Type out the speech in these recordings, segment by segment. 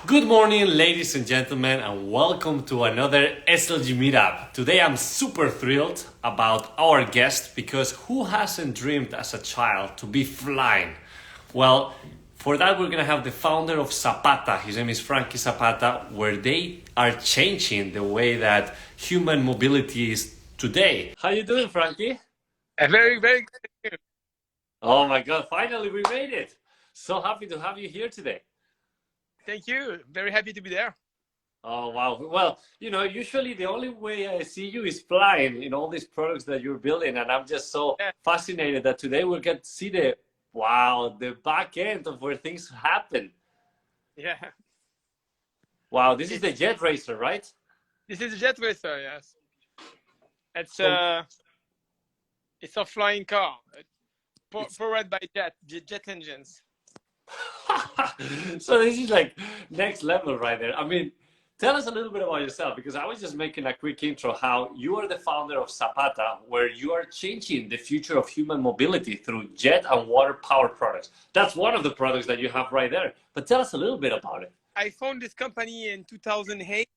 Good morning, ladies and gentlemen, and welcome to another SLG Meetup. Today I'm super thrilled about our guest because who hasn't dreamed as a child to be flying? Well, for that we're gonna have the founder of Zapata, his name is Franky Zapata, where they are changing the way that human mobility is today. How you doing, Franky? Very, very good. Oh my God, finally we made it. So happy to have you here today. Thank you. Very happy to be there. Oh wow. Well, usually the only way I see you is flying in all these products that you're building, and I'm just so Yeah, fascinated that today we'll get to see the back end of where things happen. yeah. Wow, this is the It's jet racer, right? this is a jet racer. Yes, it's So uh, it's a flying car, it's powered by jet engines. so this is like next level right there. I mean, tell us a little bit about yourself because I was just making a quick intro how you are the founder of Zapata, where you are changing the future of human mobility through jet and water power products. That's one of the products that you have right there. But tell us a little bit about it. I founded this company in 2008.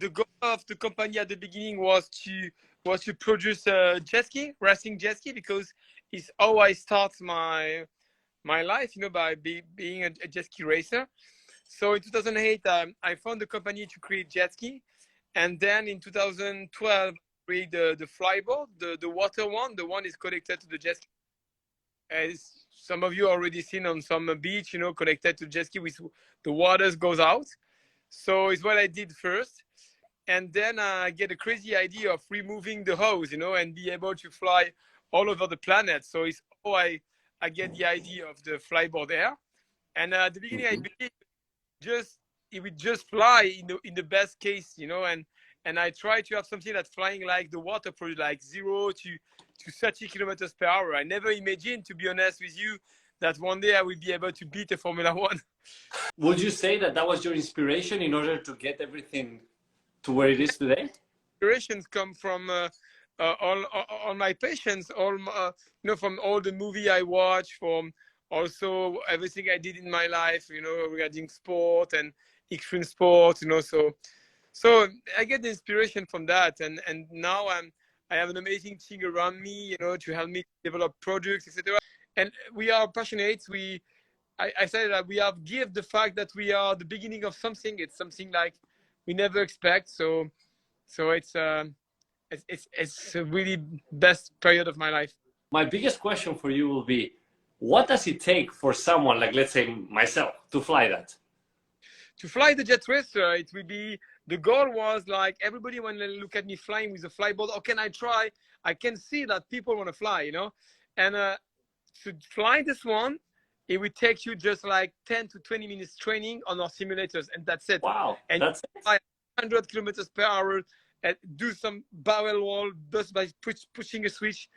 The goal of the company at the beginning was to produce a jet ski, racing jet ski, because it's how I start my life, by being a jet ski racer. So in 2008, I found the company to create jet ski. And then in 2012, create the flyboard, the water one. The one is connected to the jet ski. As some of you already seen on some beach, connected to jet ski with the waters goes out. So it's what I did first. And then I get a crazy idea of removing the hose, and be able to fly all over the planet. So it's how I get the idea of the flyboard air. And at the beginning, I Mhm. believe just it would just fly in the best case, and I try to have something that's flying like the water product, like 0 to 30 kilometers per hour. I never imagined, to be honest with you, that one day I will be able to beat a Formula One. Would you say that that was your inspiration in order to get everything to where it is today? Inspirations come from all my patients, from all the movie I watch, from also everything I did in my life, regarding sport and extreme sport, So I get the inspiration from that, and now I have an amazing team around me, to help me develop projects, etc. And we are passionate. I said that we have give the fact that we are the beginning of something. It's something like we never expect. So it's a really best period of my life. My biggest question for you will be, what does it take for someone like, let's say, myself, to fly that? To fly the jet racer, it will be the goal was like everybody when they look at me flying with a flyboard. Oh, can I try? I can see that people want to fly, and to fly this one, it would take you just like 10 to 20 minutes training on our simulators, and that's it. Wow, And that's it. fly 100 kilometers per hour and do some barrel roll just by pushing a switch.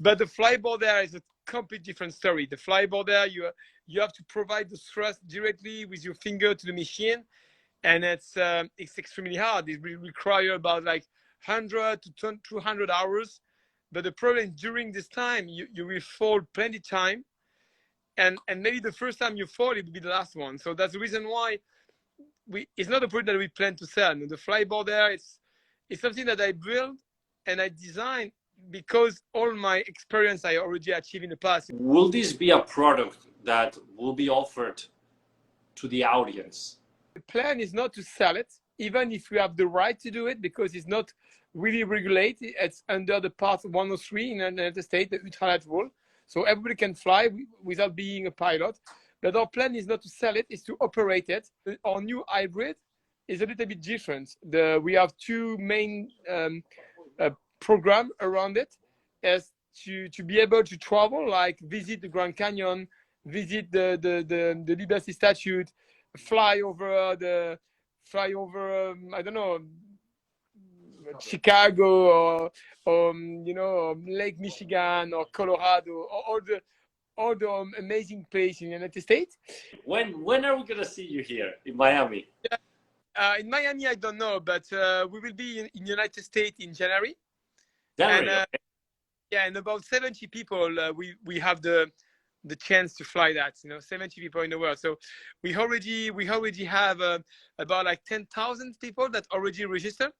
But the flyboard there is a complete different story. The flyboard there, you have to provide the thrust directly with your finger to the machine, and it's extremely hard. It will require about like 100 to 200 hours. But the problem during this time, you will fall plenty time, and maybe the first time you fall, it will be the last one. So that's the reason why it's not a product that we plan to sell. The flyboard there, it's something that I built and I designed because all my experience I already achieved in the past. Will this be a product that will be offered to the audience? The plan is not to sell it, even if we have the right to do it, because it's not really regulated. It's under the Part 103 in the United States, the ultralight rule. So everybody can fly without being a pilot. But our plan is not to sell it, it's to operate it. Our new hybrid is a little bit different. We have two main program around it, as to be able to travel, like visit the Grand Canyon, visit the Liberty Statue, fly over I don't know, Chicago or Lake Michigan or Colorado, or all the amazing places in the United States. When are we gonna see you here in Miami? In Miami, I don't know, but we will be in United States in January, and January. Okay. yeah, and about 70 people. We have the the chance to fly that. 70 people in the world. So we already have about like 10,000 people that already registered,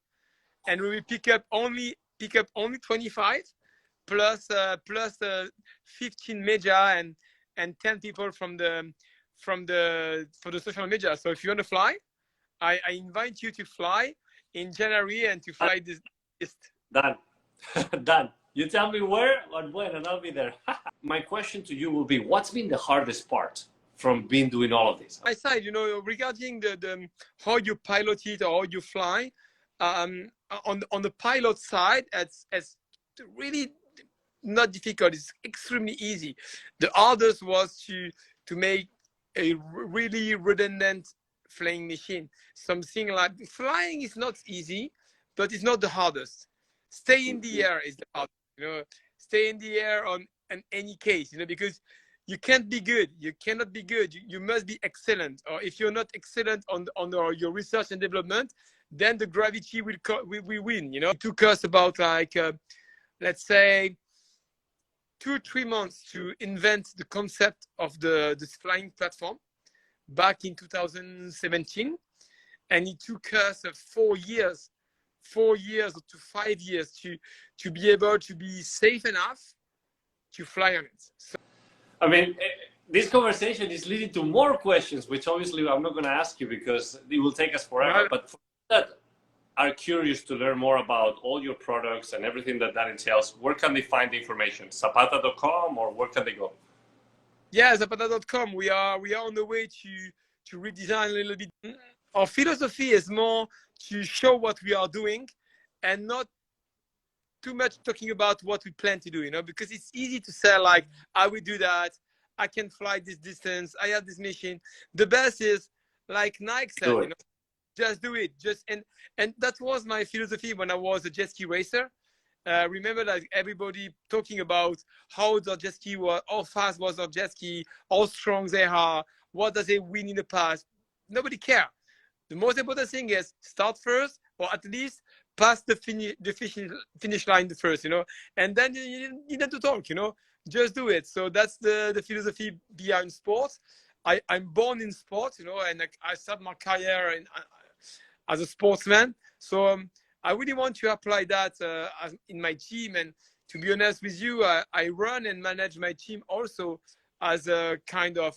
and we will pick up only 25 plus 15 media and 10 people from the social media. So if you want to fly, I invite you to fly in January and to fly this. Done. Done. You tell me where or when, and I'll be there. My question to you will be, what's been the hardest part from doing all of this? My side, regarding the how you pilot it or how you fly, on the pilot side, it's really not difficult. It's extremely easy. The hardest was to make a really redundant flying machine. Something like flying is not easy, but it's not the hardest. Stay in the air is the hardest. Stay in the air in any case, because you can't be good. You cannot be good. You must be excellent. Or if you're not excellent on your research and development, then the gravity will win. It took us about let's say 2-3 months to invent the concept of this flying platform back in 2017, and it took us 4 years to 5 years to be able to be safe enough to fly on it. So, I mean, this conversation is leading to more questions, which obviously I'm not going to ask you because it will take us forever. But for that are curious to learn more about all your products and everything that entails, where can they find the information? Zapata.com, or where can they go? Yeah, Zapata.com. We are on the way to redesign a little bit. Our philosophy is more to show what we are doing and not too much talking about what we plan to do, because it's easy to say like, I will do that. I can fly this distance. I have this mission. The best is like Nike said, just do it. And that was my philosophy when I was a jet ski racer. Remember that everybody talking about how the jet ski was, how fast was the jet ski, how strong they are, what does they win in the past. Nobody care. The most important thing is start first, or at least pass the finish line first, and then you need to talk, just do it. So that's the philosophy behind sports. I'm born in sports, and I started my career as a sportsman. So I really want to apply that in my team. And to be honest with you, I run and manage my team also as a kind of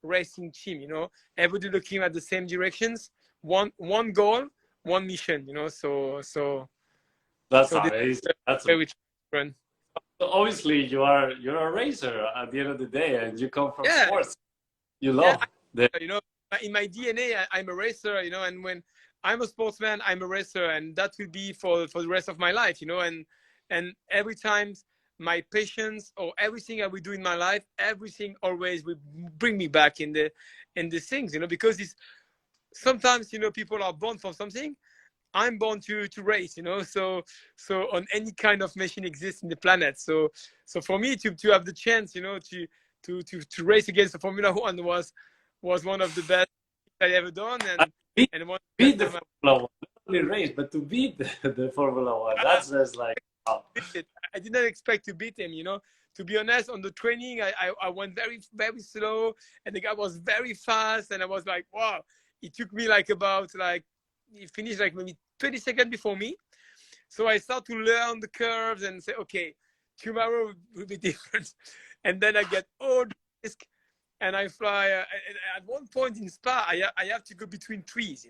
racing team, everybody looking at the same directions, one goal, one mission, so that's amazing. That's very fun. So obviously you're a racer at the end of the day, and you come from sports. You love in my DNA, I'm a racer, and when I'm a sportsman, I'm a racer, and that will be for the rest of my life, and every time my patience or everything I will do in my life, everything always will bring me back in the things, because it's sometimes, people are born for something. I'm born to race, so on any kind of machine exists in the planet. So for me to have the chance, to race against the Formula One was one of the best I ever done. And beat the Formula One, not only race, but to beat the Formula One. That's just like, wow. I did not expect to beat him, To be honest, on the training, I went very, very slow, and the guy was very fast, and I was like, wow. It took me he finished like maybe 20 seconds before me. So I start to learn the curves and say, okay, tomorrow will be different. And then I get all the risk, and I fly. At one point in Spa, I have to go between trees,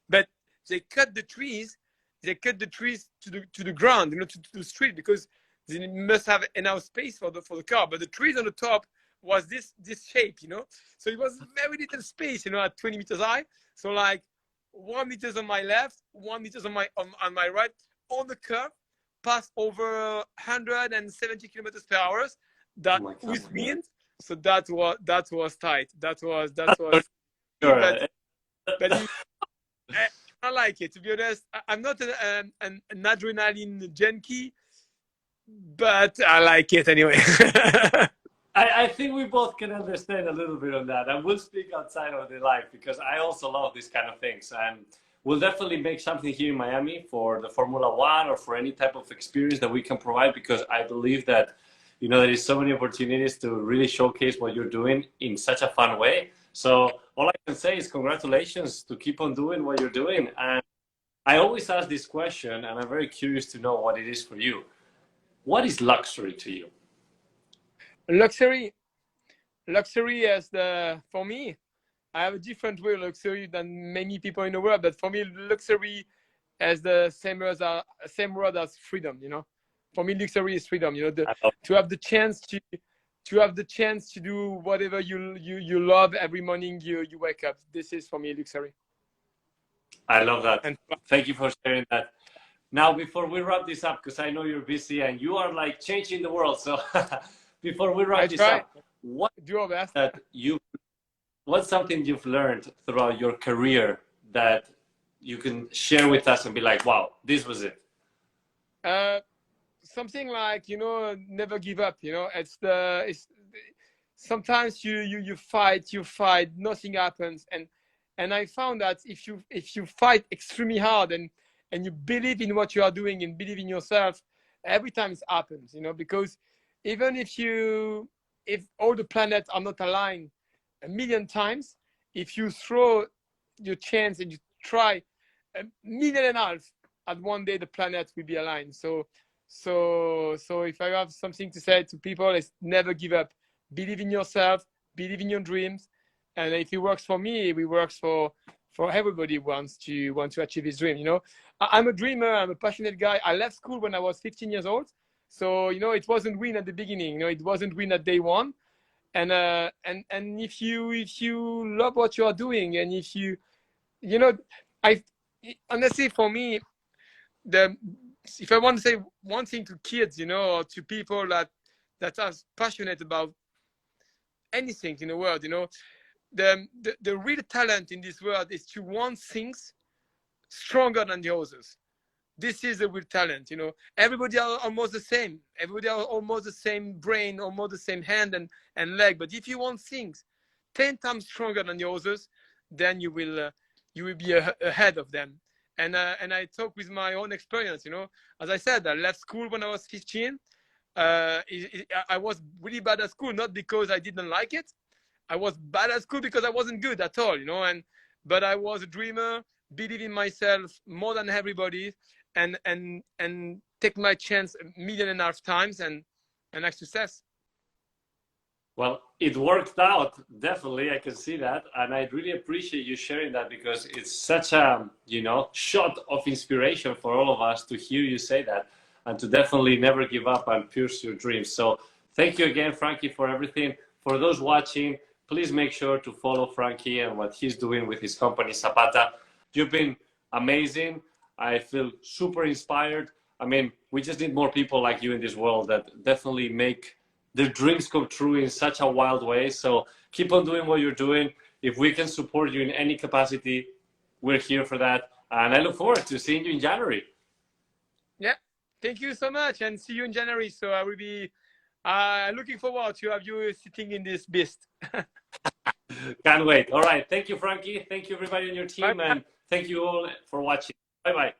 But they cut the trees. They cut the trees to the ground, to the street, because they must have enough space for the car. But the trees on the top was this shape, So it was very little space, at 20 meters high. So like 1 meter on my left, 1 meter on my right, on the curve, pass over 170 kilometers per hour. That with wind. So that was tight. That was. Sure. But I like it. To be honest, I'm not an adrenaline junkie, but I like it anyway. I think we both can understand a little bit on that, and we'll speak outside of the live because I also love these kind of things, and we'll definitely make something here in Miami for the Formula One or for any type of experience that we can provide, because I believe that you know, there is so many opportunities to really showcase what you're doing in such a fun way. So all I can say is congratulations to keep on doing what you're doing. And I always ask this question, and I'm very curious to know what it is for you. What is luxury to you? Luxury, luxury as for me, I have a different way of luxury than many people in the world. But for me, luxury as the same word as freedom. You know, for me, luxury is freedom. You know, to have the chance to do whatever you love every morning you wake up. This is for me luxury. I love that. And Thank you for sharing that. Now, before we wrap this up, because I know you're busy and you are like changing the world. So before we wrap this up, what do your best. What's something you've learned throughout your career that you can share with us and be like, wow, this was it? Something like, you know, never give up. You know, it's sometimes you fight, nothing happens, and I found that if you fight extremely hard and you believe in what you are doing and believe in yourself, every time it happens. You know, because even if all the planets are not aligned a million times, if you throw your chance and you try 1.5 million, at one day the planet will be aligned. So if I have something to say to people, it's never give up. Believe in yourself, believe in your dreams, and if it works for me, it works for everybody who wants to achieve his dream. You know, I'm a dreamer. I'm a passionate guy. I left school when I was 15 years old, so you know it wasn't win at the beginning. You know, it wasn't win at day one. And if you love what you are doing, and if you know, honestly, for me, if I want to say one thing to kids, you know, or to people that are passionate about anything in the world, you know, the real talent in this world is to want things stronger than the others. This is the real talent, you know. Everybody are almost the same. Everybody are almost the same brain, almost the same hand and leg. But if you want things 10 times stronger than the others, then you will be ahead of them. And I talk with my own experience, you know. As I said, I left school when I was 15. I was really bad at school, not because I didn't like it. I was bad at school because I wasn't good at all, you know. But I was a dreamer, believe in myself more than everybody, and take my chance 1.5 million times and have success. Well, it worked out, definitely. I can see that, and I really appreciate you sharing that, because it's such a, you know, shot of inspiration for all of us to hear you say that, and to definitely never give up and pursue your dreams. So thank you again, Franky, for everything. For those watching, please make sure to follow Franky and what he's doing with his company Zapata. You've been amazing. I feel super inspired. I mean, we just need more people like you in this world that definitely make their dreams come true in such a wild way. So keep on doing what you're doing. If we can support you in any capacity, we're here for that. And I look forward to seeing you in January. Yeah, thank you so much, and see you in January. So I will be looking forward to have you sitting in this beast. Can't wait. All right. Thank you, Franky. Thank you, everybody on your team. Bye. And thank you all for watching. Bye-bye.